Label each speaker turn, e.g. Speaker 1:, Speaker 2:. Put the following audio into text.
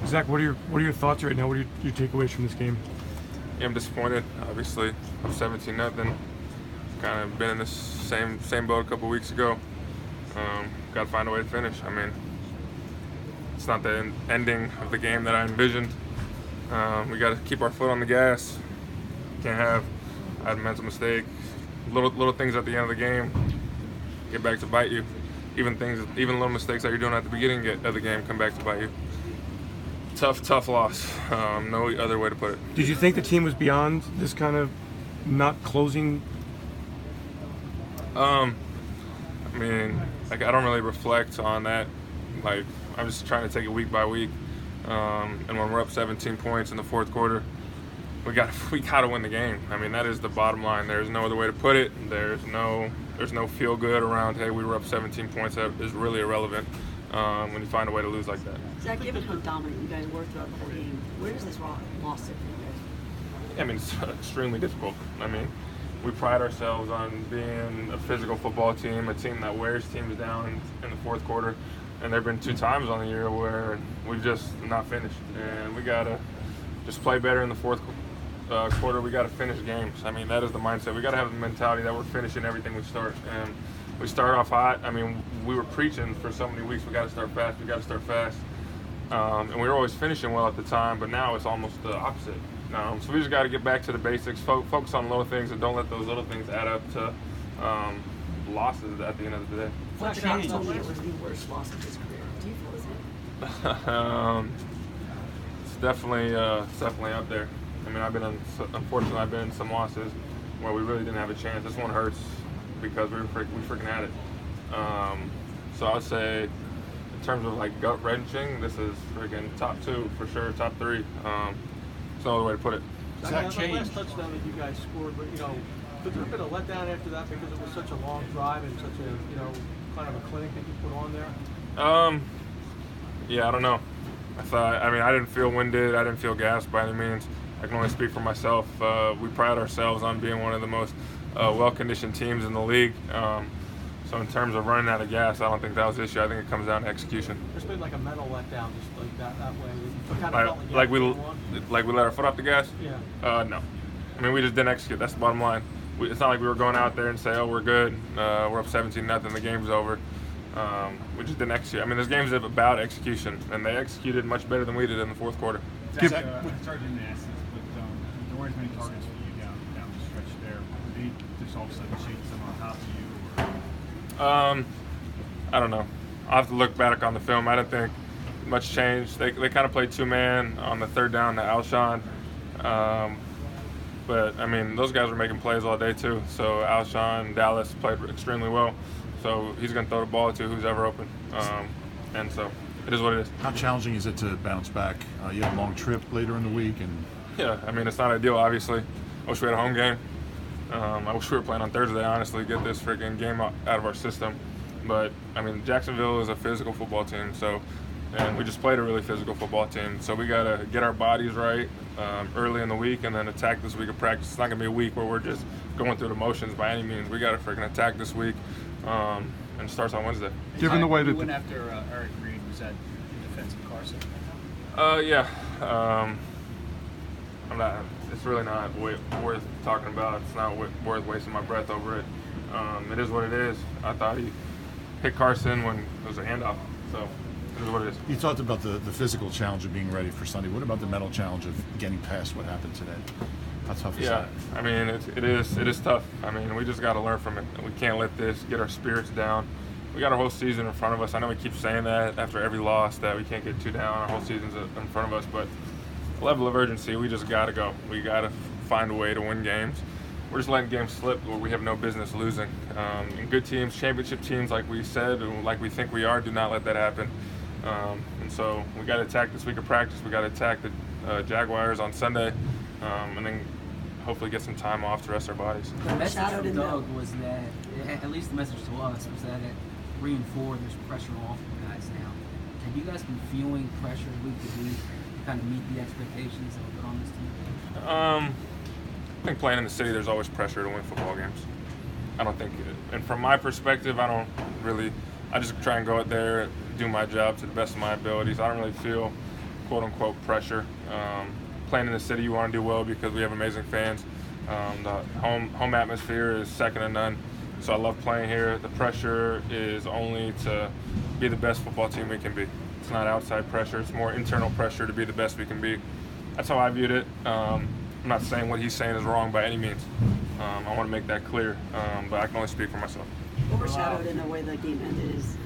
Speaker 1: Zach, what are your thoughts right now? What are your takeaways from this game?
Speaker 2: Yeah, I'm disappointed. Obviously, I'm 17-0. Kind of been in this same boat a couple weeks ago. Got to find a way to finish. I mean, it's not the ending of the game that I envisioned. We got to keep our foot on the gas. Can't have I had a mental mistake. Little things at the end of the game get back to bite you. Even little mistakes that you're doing at the beginning of the game come back to bite you. Tough loss. No other way to put it.
Speaker 1: Did you think the team was beyond this kind of not closing?
Speaker 2: I mean, like, I don't really reflect on that. Like, I'm just trying to take it week by week. And when we're up 17 points in the fourth quarter, we got to win the game. I mean, that is the bottom line. There's no other way to put it. There's no feel good around, hey, we were up 17 points. That is really irrelevant when you find a way to lose like that.
Speaker 3: Zach, given how dominant you guys were throughout the whole game, where does this loss sit for you guys?
Speaker 2: I mean, it's extremely difficult. I mean, we pride ourselves on being a physical football team, a team that wears teams down in the fourth quarter. And there have been 2 times on the year where we've just not finished. And we got to just play better in the fourth quarter. We got to finish games. I mean, that is the mindset. We got to have the mentality that we're finishing everything we start. And we start off hot. I mean, we were preaching for so many weeks, we got to start fast, we got to start fast. And we were always finishing well at the time, but now it's almost the opposite. So we just got to get back to the basics, focus on little things, and don't let those little things add up to losses at the end of the day.
Speaker 3: What changed? Was the worst loss of his career? Do you feel is it?
Speaker 2: It's definitely up there. I mean, unfortunately, I've been in some losses where we really didn't have a chance. This one hurts because we freaking had it. So I would say, in terms of like gut wrenching, this is freaking top 2 for sure, top 3. There's no other way to put it.
Speaker 4: That last touchdown that you guys scored, but was there a bit of letdown after that because it was such a long drive and such a kind of a clinic that you put on there?
Speaker 2: Yeah, I don't know. I didn't feel winded. I didn't feel gassed by any means. I can only speak for myself. We pride ourselves on being one of the most well-conditioned teams in the league. So in terms of running out of gas, I don't think that was the issue. I think it comes down to execution.
Speaker 4: There's been like a mental letdown, just like that way. You kind of felt
Speaker 2: like we let our foot off the gas?
Speaker 4: Yeah.
Speaker 2: No. I mean, we just didn't execute. That's the bottom line. It's not like we were going out there and say, oh, we're good. We're up 17-0. The game's over. We just didn't execute. I mean, this game's about execution, and they executed much better than we did in the fourth quarter.
Speaker 5: Zach, sorry to ask this, but there weren't as many targets for you down the stretch there. Were they just all of a sudden shaking some on top of you? Or?
Speaker 2: I don't know. I'll have to look back on the film. I didn't think much changed. They kind of played 2-man on the third down to Alshon. But, I mean, those guys were making plays all day, too. So Alshon, Dallas played extremely well. So he's going to throw the ball to who's ever open. And so it is what it is.
Speaker 6: How challenging is it to bounce back? You had a long trip later in the week.
Speaker 2: Yeah, I mean, it's not ideal, obviously. I wish we had a home game. I wish we were playing on Thursday, honestly, get this freaking game out of our system. But, I mean, Jacksonville is a physical football team, and we just played a really physical football team. So we got to get our bodies right early in the week and then attack this week of practice. It's not going to be a week where we're just going through the motions by any means. We got to freaking attack this week, and it starts on Wednesday.
Speaker 5: Given the way that you went after Eric Reed, was that in defense of Carson?
Speaker 2: Yeah. It's really not worth talking about. It's not worth wasting my breath over it. It is what it is. I thought he hit Carson when it was a handoff. So it is what it is.
Speaker 6: You talked about the physical challenge of being ready for Sunday. What about the mental challenge of getting past what happened today? How tough is that?
Speaker 2: I mean, it is tough. I mean, we just got to learn from it. We can't let this get our spirits down. We got our whole season in front of us. I know we keep saying that after every loss that we can't get too down. Our whole season's in front of us, but level of urgency, we just got to go. We got to find a way to win games. We're just letting games slip where we have no business losing. And good teams, championship teams, like we said, and like we think we are, do not let that happen. And so we got to attack this week of practice. We got to attack the Jaguars on Sunday, and then hopefully get some time off to rest our bodies.
Speaker 7: The message from Doug was that, at least the message to us, was that at 3-4, there's pressure off the guys now. Have you guys been feeling pressure week to week to kind of meet the expectations that were put on this team?
Speaker 2: I think playing in the city, there's always pressure to win football games. I don't think, and from my perspective, I just try and go out there, do my job to the best of my abilities. I don't really feel quote-unquote pressure. Playing in the city, you want to do well because we have amazing fans. The home atmosphere is second to none. So I love playing here. The pressure is only to be the best football team we can be. It's not outside pressure. It's more internal pressure to be the best we can be. That's how I viewed it. I'm not saying what he's saying is wrong by any means. I want to make that clear, but I can only speak for myself.
Speaker 3: Overshadowed in the way the game ended is